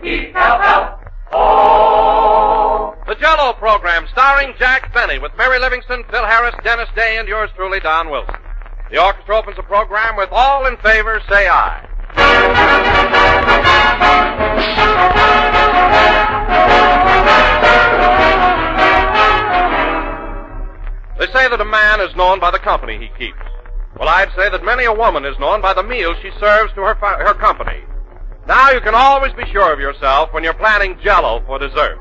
J-E-L-L-O. The Jell-O program starring Jack Benny with Mary Livingston, Phil Harris, Dennis Day, and yours truly, Don Wilson. The orchestra opens the program with All in Favor, Say Aye. They say that a man is known by the company he keeps. Well, I'd say that many a woman is known by the meals she serves to her company. Now you can always be sure of yourself when you're planning Jell-O for dessert.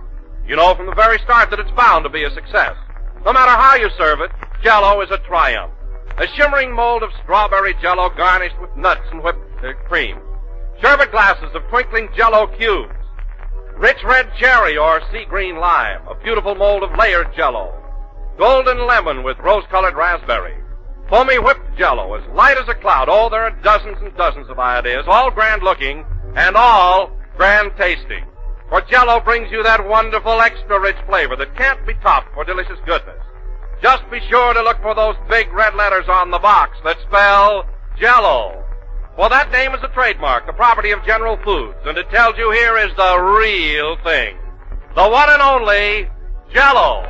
You know from the very start that it's bound to be a success. No matter how you serve it, Jell-O is a triumph. A shimmering mold of strawberry Jell-O garnished with nuts and whipped cream. Sherbet glasses of twinkling Jell-O cubes. Rich red cherry or sea green lime. A beautiful mold of layered Jell-O. Golden lemon with rose-colored raspberry. Foamy whipped Jell-O, as light as a cloud. Oh, there are dozens and dozens of ideas, all grand-looking and all grand-tasting. For Jell-O brings you that wonderful extra-rich flavor that can't be topped for delicious goodness. Just be sure to look for those big red letters on the box that spell Jell-O. For that name is a trademark, the property of General Foods, and it tells you here is the real thing. The one and only Jell-O.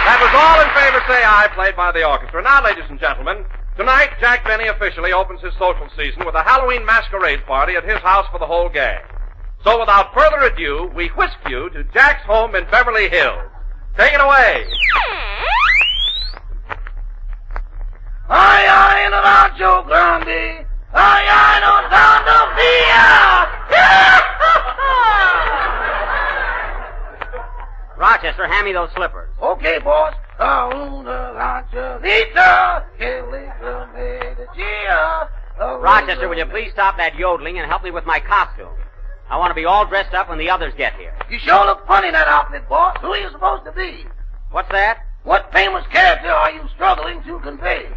That was All in Favor, Say Aye, played by the orchestra. Now, ladies and gentlemen, tonight Jack Benny officially opens his social season with a Halloween masquerade party at his house for the whole gang. So without further ado, we whisk you to Jack's home in Beverly Hills. Take it away. Ay, ay, no rancho grande. Ay, ay, no Santa Fia. Rochester, hand me those slippers. Okay, boss. Rochester, will you please stop that yodeling and help me with my costume? I want to be all dressed up when the others get here. You sure look funny in that outfit, boss. Who are you supposed to be? What's that? What famous character are you struggling to convey?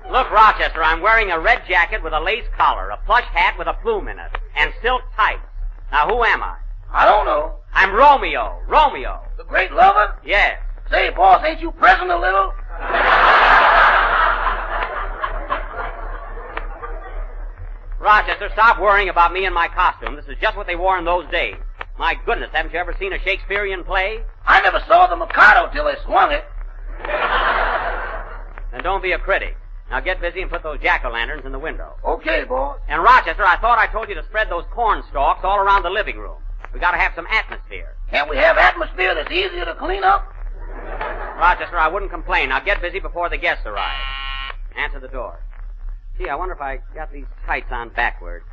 Look, Rochester, I'm wearing a red jacket with a lace collar, a plush hat with a plume in it, and silk tights. Now, who am I? I don't know. I'm Romeo. Romeo. The great lover? Yes. Say, boss, ain't you pressing a little? Rochester, stop worrying about me and my costume. This is just what they wore in those days. My goodness, haven't you ever seen a Shakespearean play? I never saw the Mikado till they swung it. Then don't be a critic. Now get busy and put those jack-o'-lanterns in the window. Okay, boss. And Rochester, I thought I told you to spread those corn stalks all around the living room. We got to have some atmosphere. Can't we have atmosphere that's easier to clean up? Rochester, I wouldn't complain. Now get busy before the guests arrive. Answer the door. Gee, I wonder if I got these tights on backward.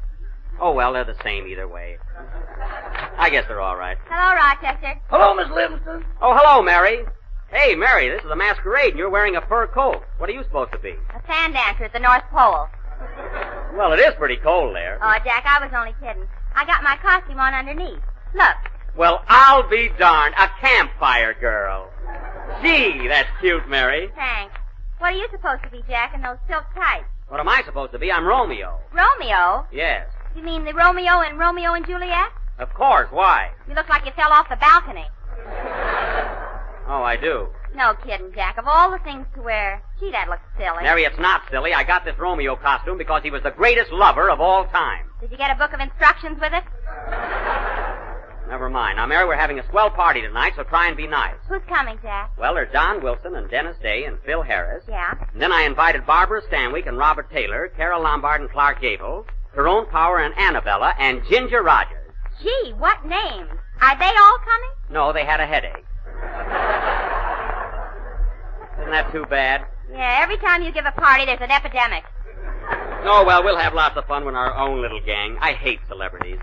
Oh, well, they're the same either way. I guess they're all right. Hello, Rochester. Hello, Miss Livingston. Oh, hello, Mary. Hey, Mary, this is a masquerade, and you're wearing a fur coat. What are you supposed to be? A sand dancer at the North Pole. Well, it is pretty cold there. Oh, Jack, I was only kidding. I got my costume on underneath. Look. Well, I'll be darned. A campfire girl. Gee, that's cute, Mary. Thanks. What are you supposed to be, Jack, in those silk tights? What am I supposed to be? I'm Romeo. Romeo? Yes. You mean the Romeo and Romeo and Juliet? Of course. Why? You look like you fell off the balcony. Oh, I do. No kidding, Jack. Of all the things to wear, gee, that looks silly. Mary, it's not silly. I got this Romeo costume because he was the greatest lover of all time. Did you get a book of instructions with it? Never mind. Now, Mary, we're having a swell party tonight, so try and be nice. Who's coming, Jack? Well, there's Don Wilson and Dennis Day and Phil Harris. Yeah? And then I invited Barbara Stanwyck and Robert Taylor, Carol Lombard and Clark Gable, Tyrone Power and Annabella, and Ginger Rogers. Gee, what names? Are they all coming? No, they had a headache. Isn't that too bad? Yeah, every time you give a party, there's an epidemic. Oh, well, we'll have lots of fun with our own little gang. I hate celebrities.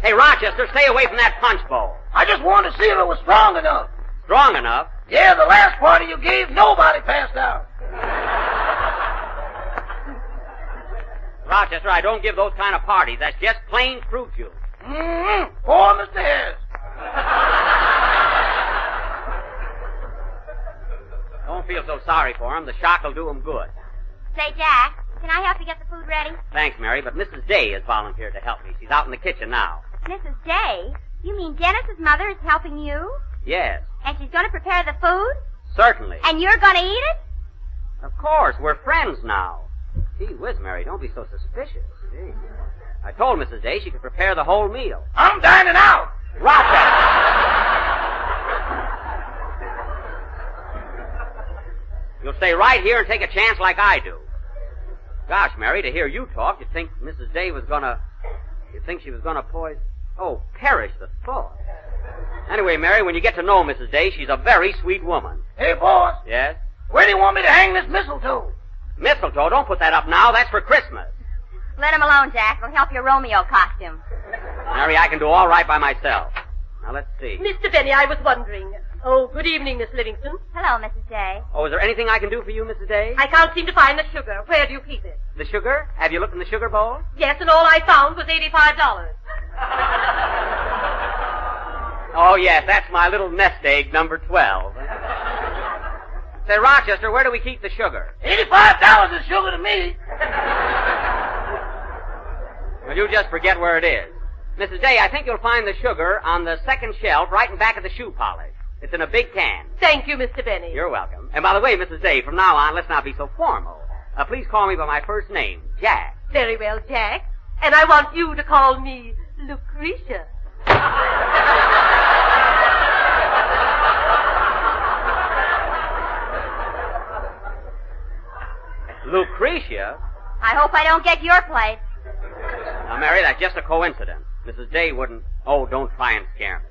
Hey, Rochester, stay away from that punch bowl. I just wanted to see if it was strong enough. Strong enough? Yeah, the last party you gave, nobody passed out. Rochester, I don't give those kind of parties. That's just plain fruit juice. Mm-hmm. Poor Mr. Harris. Don't feel so sorry for him. The shock will do him good. Say, Jack, can I help you get the food ready? Thanks, Mary, but Mrs. Day has volunteered to help me. She's out in the kitchen now. Mrs. Day? You mean Dennis's mother is helping you? Yes, And she's going to prepare the food? certainly. And you're going to eat it? Of course, we're friends now. Gee whiz, Mary, don't be so suspicious. Gee. I told Mrs. Day she could prepare the whole meal. I'm dining out. Rochester! You'll stay right here and take a chance like I do. Gosh, Mary, to hear you talk, you'd think Mrs. Day was gonna... You'd think she was gonna poison... Oh, perish the thought. Anyway, Mary, when you get to know Mrs. Day, she's a very sweet woman. Hey, boss, Yes? where do you want me to hang this mistletoe? Mistletoe, don't put that up now. That's for Christmas. Let him alone, Jack. It'll help your Romeo costume. Mary, I can do all right by myself. Now, let's see. Mr. Benny, I was wondering. Oh, good evening, Miss Livingston. Hello, Mrs. Day. Oh, is there anything I can do for you, Mrs. Day? I can't seem to find the sugar. Where do you keep it? The sugar? Have you looked in the sugar bowl? Yes, and all I found was $85. Oh, yes, that's my little nest egg, number 12. Say, Rochester, where do we keep the sugar? $85 is sugar to me. Well, you just forget where it is. Mrs. Day, I think you'll find the sugar on the second shelf right in back of the shoe polish. It's in a big can. Thank you, Mr. Benny. You're welcome. And by the way, Mrs. Day, from now on, let's not be so formal. Please call me by my first name, Jack. Very well, Jack. And I want you to call me Lucretia. Lucretia? I hope I don't get your plate. Now, Mary, that's just a coincidence. Mrs. Day wouldn't... Oh, don't try and scare me.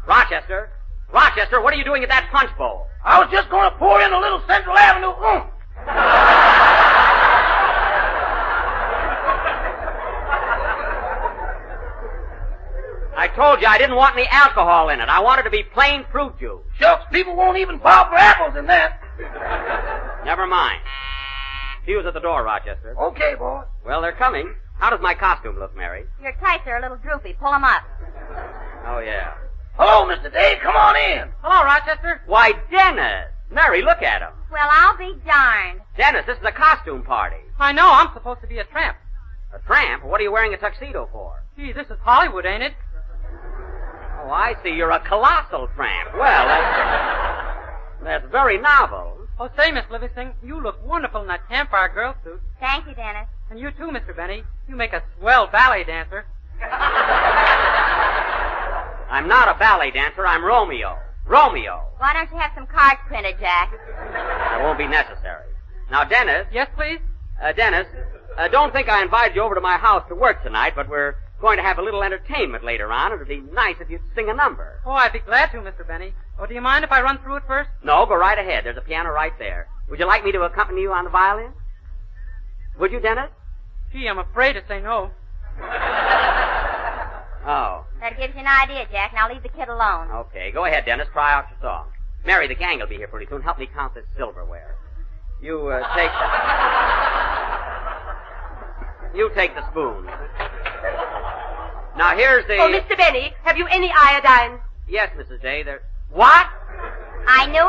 Rochester! Rochester, what are you doing at that punch bowl? I was just going to pour in a little Central Avenue oomph. I told you I didn't want any alcohol in it. I wanted to be plain fruit juice. Shucks, people won't even bob for apples in that. Never mind. See who's at the door, Rochester. Okay, boy. Well, they're coming. How does my costume look, Mary? Your tights are a little droopy. Pull them up. Oh, yeah. Hello, Mr. Day. Come on in. Hello, Rochester. Why, Dennis! Mary, look at him. Well, I'll be darned. Dennis, this is a costume party. I know. I'm supposed to be a tramp. A tramp? What are you wearing a tuxedo for? Gee, this is Hollywood, ain't it? Oh, I see. You're a colossal tramp. Well, that's very novel. Oh, say, Miss Livingston, you look wonderful in that Campfire girl suit. Thank you, Dennis. And you too, Mr. Benny. You make a swell ballet dancer. I'm not a ballet dancer. I'm Romeo. Romeo. Why don't you have some cards printed, Jack? That won't be necessary. Now, Dennis. Yes, please? Dennis, don't think I invited you over to my house to work tonight, but we're going to have a little entertainment later on. It'd be nice if you'd sing a number. Oh, I'd be glad to, Mr. Benny. Oh, do you mind if I run through it first? No, go right ahead. There's a piano right there. Would you like me to accompany you on the violin? Would you, Dennis? Gee, I'm afraid to say no. Oh. That gives you an idea, Jack. Now leave the kid alone. Okay, go ahead, Dennis. Try out your song. Mary, the gang will be here pretty soon. Help me count this silverware. You take the spoon. Now, here's the... Oh, Mr. Benny, have you any iodine? Yes, Mrs. Day, there... What? I knew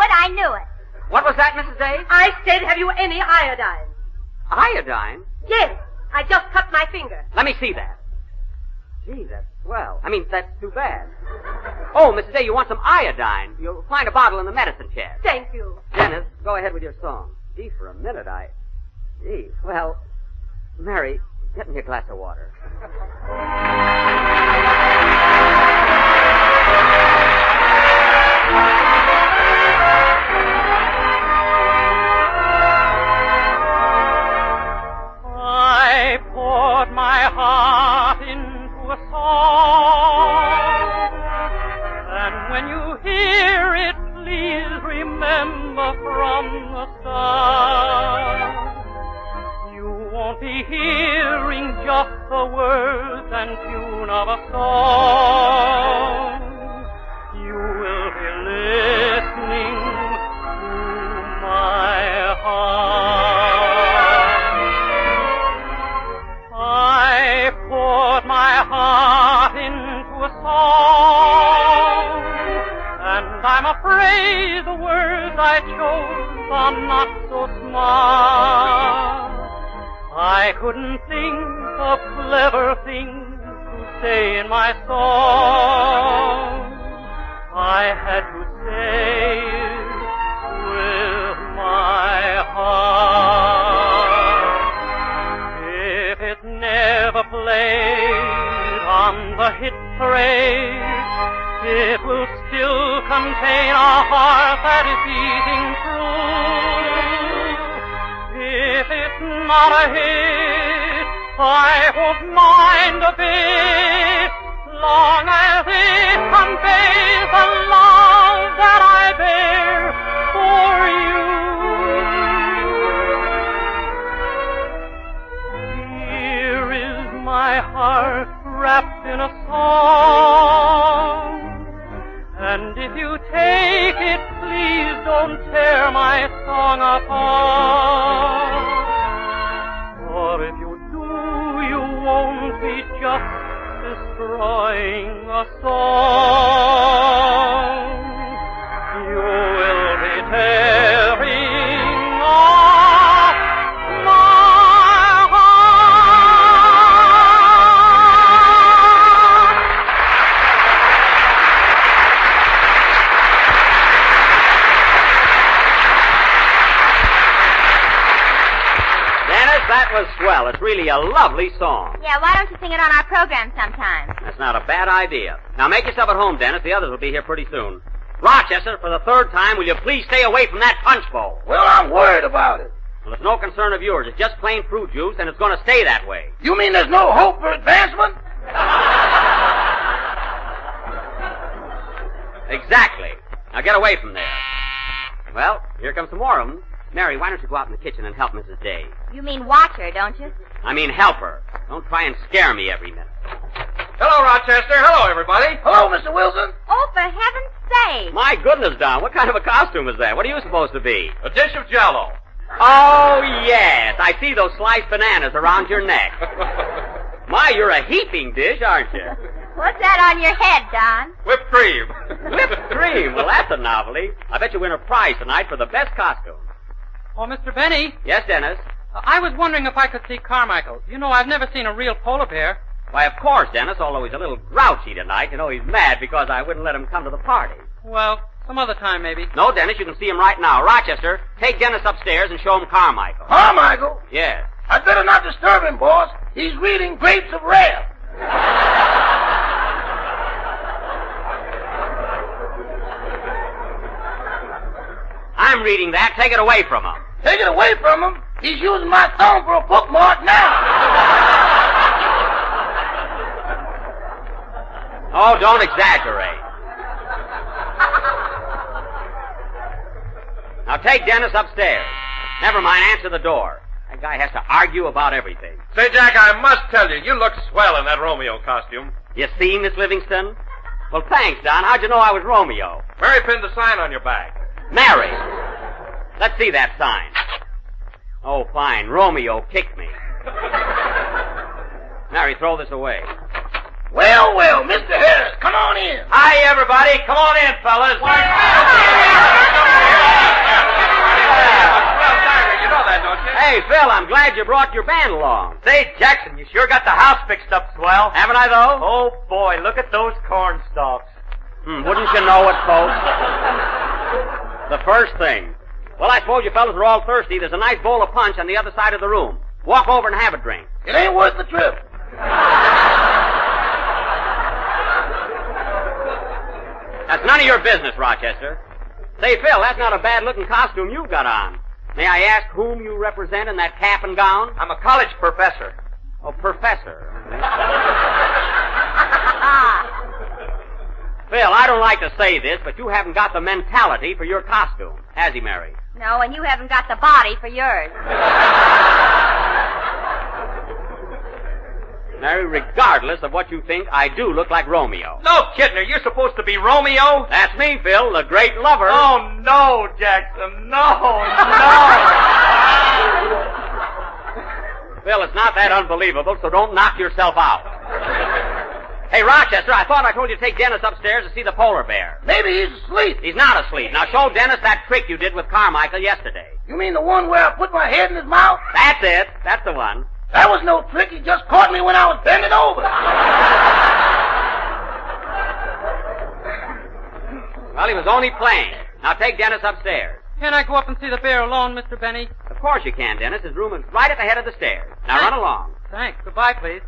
it. What was that, Mrs. Day? I said, have you any iodine? Iodine? Yes, I just cut my finger. Let me see that. Gee, that's swell. I mean, that's too bad. Oh, Mrs. Day, you want some iodine. You'll find a bottle in the medicine chest. Thank you. Dennis, go ahead with your song. Gee, for a minute, Gee, well... Mary, get me a glass of water. I poured my heart into a song, and when you hear it, please remember from the start, you won't be hearing just the words and tune of a song. You will be listening to my heart. I poured my heart into a song, and I'm afraid the words I chose are not so smart. I couldn't think of clever things to say in my song. I had to say it with my heart. If it never played on the hit parade, it will still contain a heart that is beating true. If it's not a hit, I won't mind a bit, long as it conveys the love that I bear for you. Here is my heart wrapped in a song, and if you take it, please don't tear my song apart. For if you do, you won't be just destroying a song. You will be tearing off my heart. Dennis, that was swell. It's really a lovely song. Yeah, why don't you sing it on our program sometime? That's not a bad idea. Now make yourself at home, Dennis. The others will be here pretty soon. Rochester, for the third time, will you please stay away from that punch bowl? Well, I'm worried about it. Well, it's no concern of yours. It's just plain fruit juice, and it's going to stay that way. You mean there's no hope for advancement? Exactly. Now get away from there. Well, here comes some more of them. Mary, why don't you go out in the kitchen and help Mrs. Day? You mean watch her, don't you? I mean help her. Don't try and scare me every minute. Hello, Rochester. Hello, everybody. Hello, Mr. Wilson. Oh, for heaven's sake. My goodness, Don, what kind of a costume is that? What are you supposed to be? A dish of Jell-O. Oh, yes. I see those sliced bananas around your neck. My, you're a heaping dish, aren't you? What's that on your head, Don? Whipped cream. Whipped cream. Well, that's a novelty. I bet you win a prize tonight for the best costume. Oh, Mr. Benny, Yes, Dennis? I was wondering if I could see Carmichael. You know, I've never seen a real polar bear. Why, of course, Dennis, although he's a little grouchy tonight. You know, he's mad because I wouldn't let him come to the party. Well, some other time, maybe. No, Dennis, you can see him right now. Rochester, take Dennis upstairs and show him Carmichael. Carmichael? Yes. I'd better not disturb him, boss. He's reading Grapes of Wrath. I'm reading that. Take it away from him. Take it away from him. He's using my thumb for a bookmark now. Oh, don't exaggerate. Now take Dennis upstairs. Never mind, answer the door. That guy has to argue about everything. Say, Jack, I must tell you, you look swell in that Romeo costume. You see, Miss Livingston? Well, thanks, Don. How'd you know I was Romeo? Mary pinned the sign on your back. Mary. Let's see that sign. Oh, fine. Romeo kicked me. Mary, throw this away. Well, well, Mr. Harris, come on in. Hi, everybody. Come on in, fellas. You know that, don't you? Hey, Phil, I'm glad you brought your band along. Say, Jackson, you sure got the house fixed up swell. Haven't I, though? Oh, boy, look at those corn stalks. Wouldn't you know it, folks? The first thing. Well, I suppose you fellas are all thirsty. There's a nice bowl of punch on the other side of the room. Walk over and have a drink. It ain't worth the trip. That's none of your business, Rochester. Say, Phil, that's not a bad-looking costume you've got on. May I ask whom you represent in that cap and gown? I'm a college professor. Oh, professor. Phil, I don't like to say this, but you haven't got the mentality for your costume, has he, Mary? No, and you haven't got the body for yours. Mary, regardless of what you think, I do look like Romeo. No kidding, are you supposed to be Romeo? That's me, Phil, the great lover. Oh, no, Jackson, no. Phil, it's not that unbelievable, so don't knock yourself out. Hey, Rochester, I thought I told you to take Dennis upstairs to see the polar bear. Maybe he's asleep. He's not asleep. Now show Dennis that trick you did with Carmichael yesterday. You mean the one where I put my head in his mouth? That's it. That's the one. That was no trick. He just caught me when I was bending over. Well, he was only playing. Now take Dennis upstairs. Can I go up and see the bear alone, Mr. Benny? Of course you can, Dennis. His room is right at the head of the stairs. Now run along. Thanks. Goodbye, please.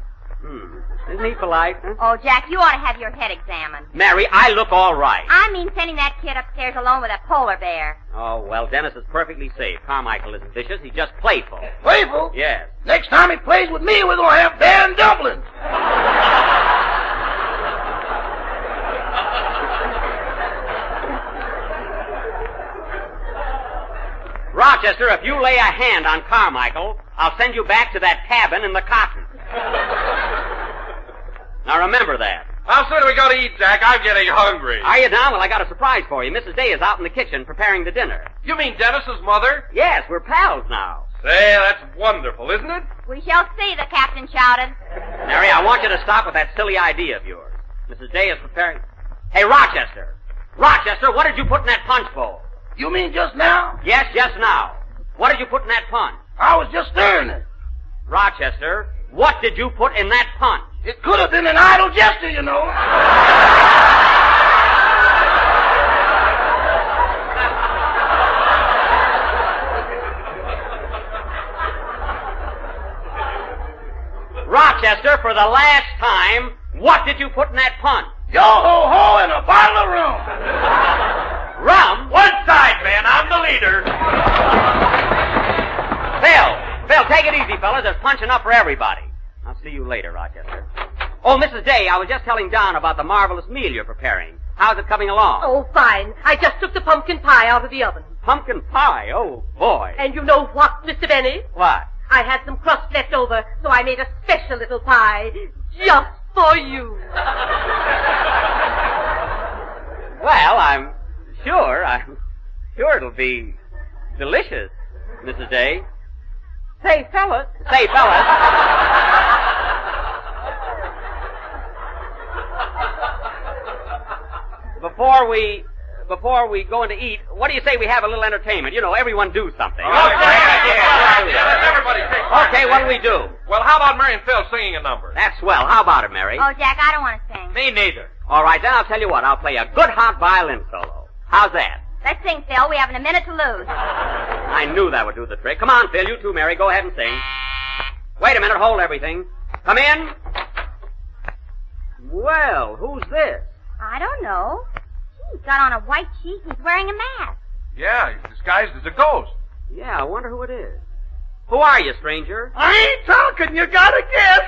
Isn't he polite? Huh? Oh, Jack, you ought to have your head examined. Mary, I look all right. I mean sending that kid upstairs alone with a polar bear. Oh, well, Dennis is perfectly safe. Carmichael isn't vicious. He's just playful. Playful? Yes. Next time he plays with me, we're going to have bear and dumplings. Rochester, if you lay a hand on Carmichael, I'll send you back to that cabin in the cotton. Now remember that. How soon do we go to eat, Jack? I'm getting hungry. Are you down? Well, I got a surprise for you. Mrs. Day is out in the kitchen preparing the dinner. You mean Dennis's mother? Yes, we're pals now. Say, that's wonderful, isn't it? We shall see, the captain shouted. Mary, I want you to stop with that silly idea of yours. Mrs. Day is preparing... Hey, Rochester! Rochester, what did you put in that punch bowl? You mean just now? Yes, just now. What did you put in that punch? I was just stirring it. Rochester, what did you put in that punch? It could have been an idle gesture, you know. Rochester, for the last time, what did you put in that punch? Yo-ho-ho and a bottle of rum. Rum? One side, man. I'm the leader. Phil, take it easy, fellas. There's punch enough for everybody. I'll see you later, Rochester. Oh, Mrs. Day, I was just telling Don about the marvelous meal you're preparing. How's it coming along? Oh, fine. I just took the pumpkin pie out of the oven. Pumpkin pie? Oh, boy. And you know what, Mr. Benny? What? I had some crust left over, so I made a special little pie just for you. Well, I'm sure it'll be delicious, Mrs. Day. Say, fellas. Before we go in to eat, what do you say we have a little entertainment? You know, everyone do something. Everybody take part. Okay, what do we do? Well, how about Mary and Phil singing a number? That's swell. How about it, Mary? Oh, Jack, I don't want to sing. Me neither. All right, then I'll tell you what. I'll play a good hot violin solo. How's that? Let's sing, Phil. We haven't a minute to lose. I knew that would do the trick. Come on, Phil. You too, Mary. Go ahead and sing. Wait a minute. Hold everything. Come in. Well, who's this? I don't know. He's got on a white sheet. He's wearing a mask. Yeah, he's disguised as a ghost. Yeah, I wonder who it is. Who are you, stranger? I ain't talking. You gotta guess.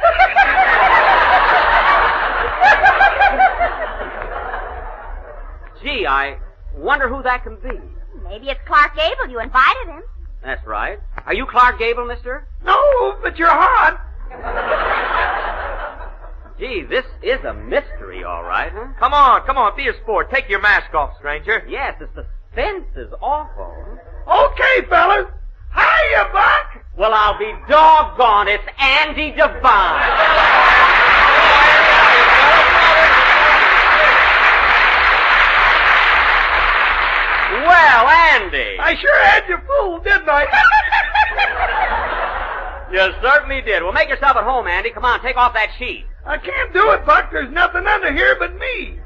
Gee, I wonder who that can be. Maybe it's Clark Gable. You invited him. That's right. Are you Clark Gable, mister? No, but you're hot. Gee, this is a mystery, all right, huh? Come on. Be a sport. Take your mask off, stranger. Yes, the suspense is awful. Okay, fellas. Hiya, Buck. Well, I'll be doggone. It's Andy Devine. Well, Andy. I sure had you fooled, didn't I? You certainly did. Well, make yourself at home, Andy. Come on, take off that sheet. I can't do it, Buck. There's nothing under here but me.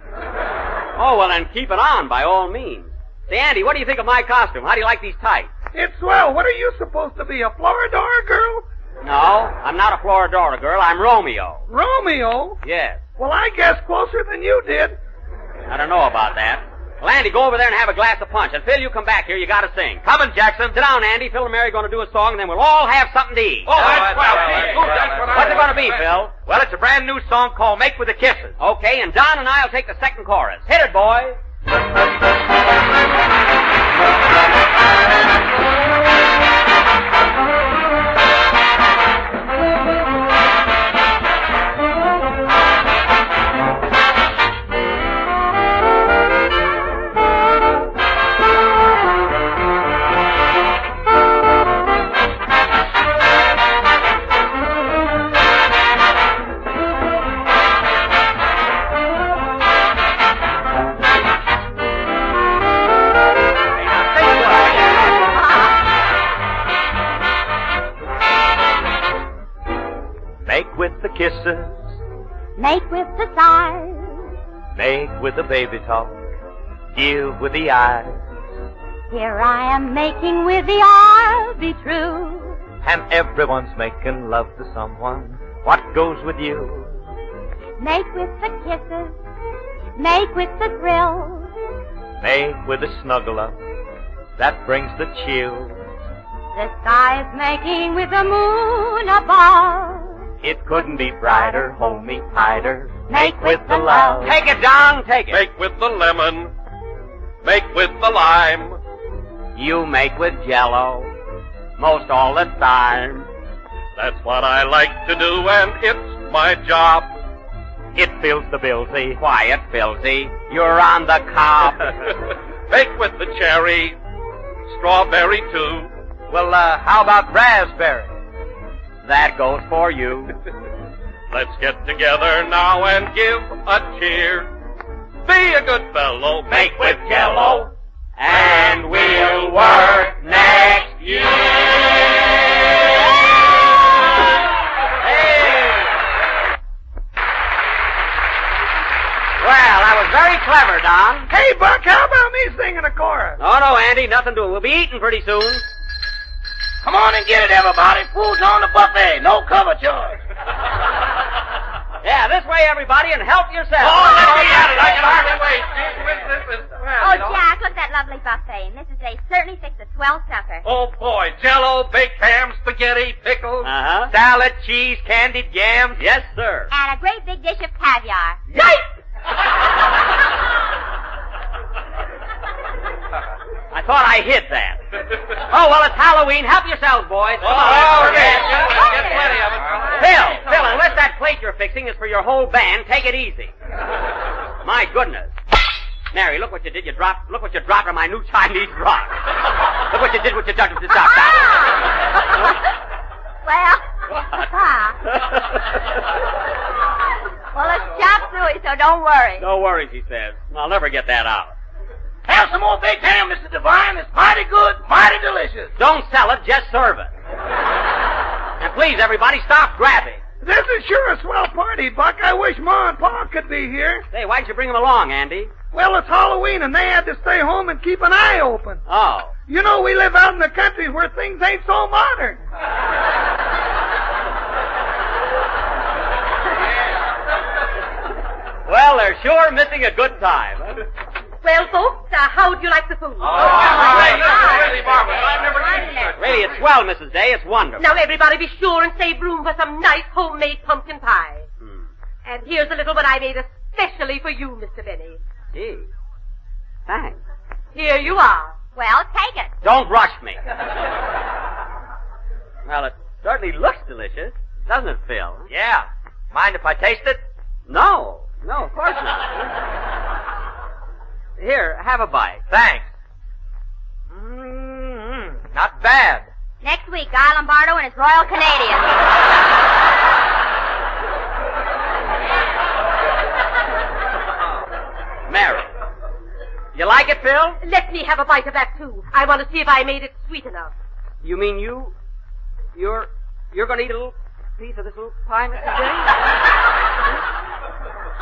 Oh, well, then keep it on, by all means. Say, Andy, what do you think of my costume? How do you like these tights? It's swell. What are you supposed to be, a Floridora girl? No, I'm not a Floridora girl. I'm Romeo. Romeo? Yes. Well, I guessed closer than you did. I don't know about that. Well, Andy, go over there and have a glass of punch. And Phil, you come back here. You got to sing. Coming, Jackson. Sit down, Andy. Phil and Mary are going to do a song, and then we'll all have something to eat. Oh, that's well. What's it going to be, Phil? Well, it's a brand new song called Make with the Kisses. Okay, and Don and I will take the second chorus. Hit it, boys. kisses. Make with the sighs. Make with the baby talk. Give with the eyes. Here I am making with the I'll be true. And everyone's making love to someone. What goes with you? Make with the kisses. Make with the thrill. Make with the snuggle up. That brings the chill. The sky's making with the moon above. It couldn't be brighter, hold me tighter. Make with the love. Take it, Don, take it. Make with the lemon. Make with the lime. You make with Jell-O most all the time. That's what I like to do, and it's my job. It fills the billsy. Quiet, Filsy. You're on the cob. Make with the cherry. Strawberry, too. Well, how about raspberry? That goes for you. Let's get together now and give a cheer. Be a good fellow. Make with Jell-O. And we'll work next year. Hey. Well, that was very clever, Don. Hey, Buck, how about me singing a chorus? Oh, no, Andy, nothing doing. We'll be eating pretty soon. Come on and get it, everybody. Food's on the buffet. No cover charge. Yeah, this way, everybody, and help yourself. Oh, let me at it. I can hardly wait. Oh, Jack, look at that lovely buffet. Mrs. Day certainly fixed a swell supper. Oh, boy. Jell-O, baked ham, spaghetti, pickles. Uh-huh. Salad, cheese, candied yams. Yes, sir. And a great big dish of caviar. I thought I hid that. Oh, well, it's Halloween. Help yourselves, boys. Come on. Oh, okay. Get plenty of it. Phil, unless that plate you're fixing is for your whole band, take it easy. My goodness. Mary, look what you did. Look what you dropped on my new Chinese rock. Look what you did with your duck. Well, well, it's chopped suey, so don't worry. Don't worry, she says. I'll never get that out. Have some more baked ham, Mr. Devine. It's mighty good, mighty delicious. Don't sell it, just serve it. And please, everybody, stop grabbing. This is sure a swell party, Buck. I wish Ma and Pa could be here. Say, why'd you bring them along, Andy? Well, it's Halloween, and they had to stay home and keep an eye open. Oh. You know, we live out in the country where things ain't so modern. Well, they're sure missing a good time. Well, folks, how'd you like the food? Really marvelous. I've never seen such. Really, it's swell, Mrs. Day. It's wonderful. Now, everybody be sure and save room for some nice homemade pumpkin pie. And here's a little one I made especially for you, Mr. Benny. Gee. Thanks. Here you are. Well, take it. Don't rush me. Well, it certainly looks delicious, doesn't it, Phil? Yeah. Mind if I taste it? No, of course not. Here, have a bite. Thanks. Not bad. Next week, Guy Lombardo and his Royal Canadians. Mary. You like it, Phil? Let me have a bite of that, too. I want to see if I made it sweet enough. You mean you're going to eat a little piece of this little pie, Mrs. Day?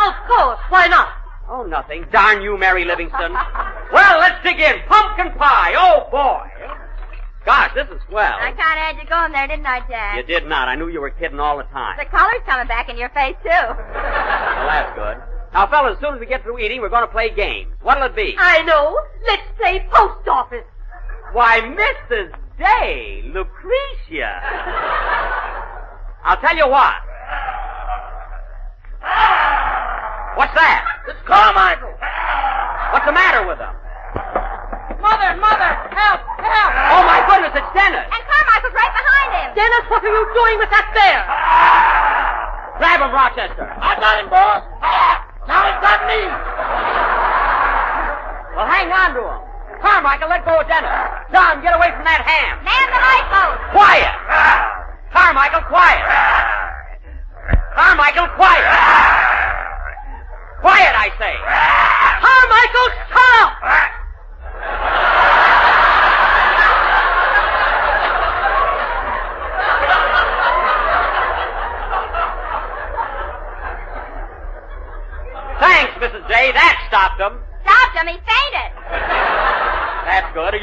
Of course. Why not? Oh, nothing. Darn you, Mary Livingston. Well, let's dig in. Pumpkin pie. Oh, boy. Gosh, this is swell. I kind of had you going there, didn't I, Jack? You did not. I knew you were kidding all the time. The color's coming back in your face, too. Well, that's good. Now, fellas, as soon as we get through eating, we're going to play games. What'll it be? I know. Let's play post office. Why, Mrs. Day, Lucretia. I'll tell you what. What's that? It's Carmichael. What's the matter with them? Mother, help. Oh, my goodness, it's Dennis. And Carmichael's right behind him. Dennis, what are you doing with that bear? Grab him, Rochester. I got him, boss. Now he's got me. Well, hang on to him. Carmichael, let go of Dennis. Don, get away from that ham. Man the lifeboat. Quiet. Carmichael, quiet. Carmichael, quiet. Quiet, I say. Carmichael, stop!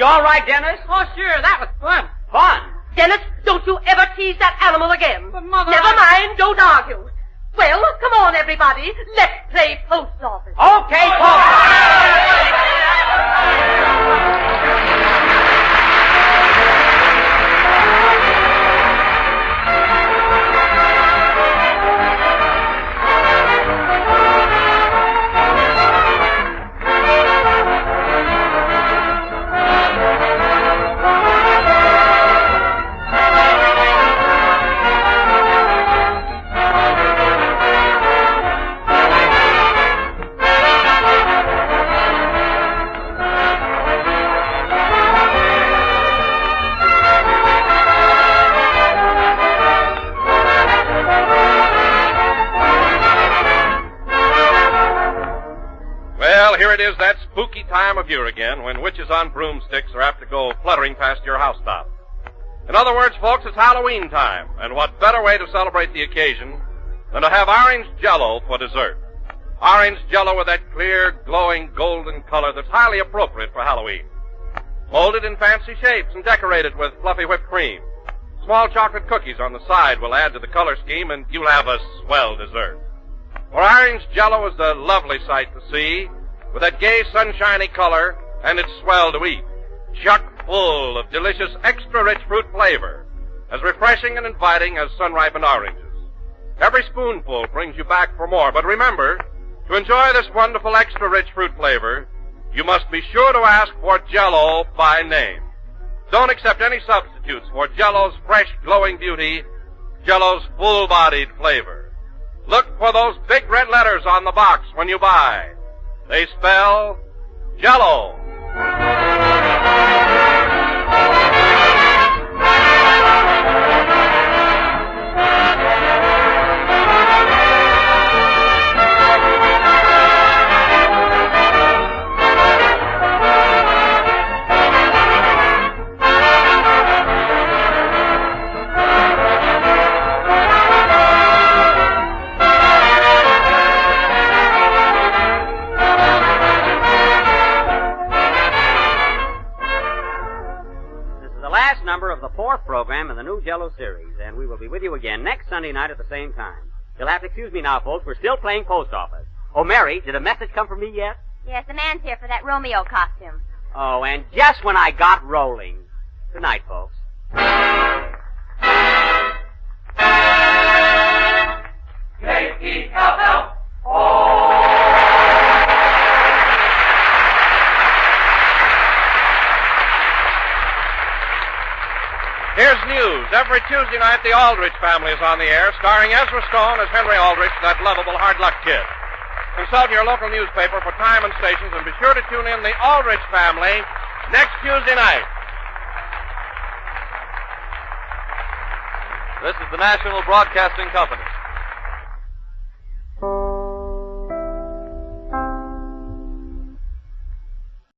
you all right, Dennis? Oh, sure, that was fun. Fun. Dennis, don't you ever tease that animal again. But, Mother, Never mind, don't argue. Well, come on, everybody. Let's play post office. Okay, Paul. Well, here it is, that spooky time of year again, when witches on broomsticks are apt to go fluttering past your housetop. In other words, folks, it's Halloween time, and what better way to celebrate the occasion than to have orange Jell-O for dessert. Orange Jell-O with that clear, glowing, golden color that's highly appropriate for Halloween. Molded in fancy shapes and decorated with fluffy whipped cream. Small chocolate cookies on the side will add to the color scheme, and you'll have a swell dessert. For orange Jell-O is a lovely sight to see, with that gay, sunshiny color, and it's swell to eat. Chock full of delicious, extra-rich fruit flavor, as refreshing and inviting as sun-ripened oranges. Every spoonful brings you back for more, but remember, to enjoy this wonderful, extra-rich fruit flavor, you must be sure to ask for Jell-O by name. Don't accept any substitutes for Jell-O's fresh, glowing beauty, Jell-O's full-bodied flavor. Look for those big red letters on the box when you buy. They spell Jell-O. Number of the fourth program in the new Jell-O series, and we will be with you again next Sunday night at the same time. You'll have to excuse me now, folks. We're still playing post office. Oh, Mary, did a message come from me yet? Yes, the man's here for that Romeo costume. Oh, and just when I got rolling. Good night, folks. J-E-L-L. Here's news. Every Tuesday night, the Aldrich Family is on the air, starring Ezra Stone as Henry Aldrich, that lovable hard luck kid. Consult your local newspaper for time and stations, and be sure to tune in the Aldrich Family next Tuesday night. This is the National Broadcasting Company.